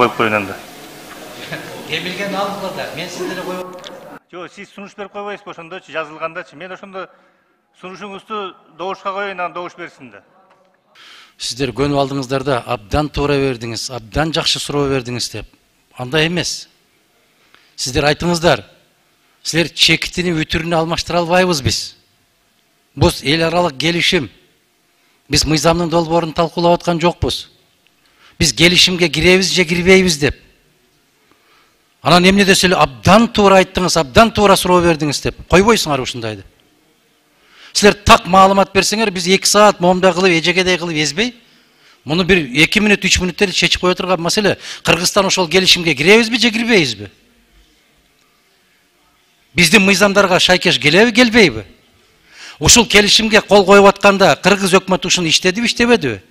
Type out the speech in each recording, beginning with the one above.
коюп коеюн анда. Эмилген алдыла да, мен сиздерге коюп. Жок, сиз сунуш берип койбойсузбу ошондочу, жазылгандачы. Мен ошондо сунушуңузду добушка коеюн, анан добуш берсин да. Сиздер көнүп алдыңыздар да, абдан туура бердиңиз, абдан жакшы суроо бердиңиз деп. Андай эмес. Сиздер айтыңыздар. Силер чекитини үтүрүнө алмаштыра албайбыз биз. Бул эл аралык келишим. Биз мыйзамдын долбоорун талкуулап аткан жокпуз. Биз келишимге киребиз же кирбейбиз деп. Анан эмне десе эле абдан туура айттыңыз, абдан туура суроо бердиңиз деп. Койбойсуңар ушундайды. Силер так маалымат берсеңер, биз 2 саат момундай кылып, эжегедей кылып эзбей, муну бир 2 мүнөт, 3 мүнөттө чечип кое турган маселе. Кыргызстан ошол келишимге киребизби же кирбейбизби? Биздин мыйзамдарга шайкеш келеби, келбейби? Ушул келишимге кол коюп атканда кыргыз өкмөтү ушуну иштедиби, иштебедиби?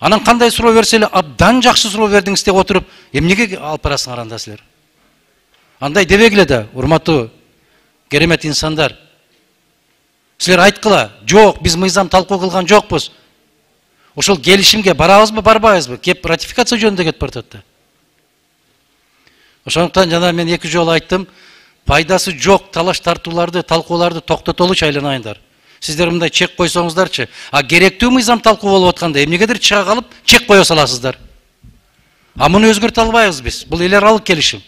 Анан кандай суроо берсе эле абдан жакшы суроо бердиңиз деп отуруп, эмнеге алып барасыңар анда силер? Андай дебегиле да, урматтуу керемет инсандар. Силер айткыла, жок, биз мыйзам талкуу кылган жокпуз. Ошол келишимге барабызбы, барбайбызбы? Кеп ратификация жөнүндө кетип баратат да. Ошондуктан жана мен 2 жолу айттым, пайдасы жок талаш тартууларды, талкууларды токтотолучу айланайындар. Сиздер мындай чек койсоңуздарчы, а керектүү мыйзам талкуу болуп атканда эмнегедир чыга калып чек кое саласыздар. А муну өзгөртө албайбыз биз. Бул эл аралык келишим.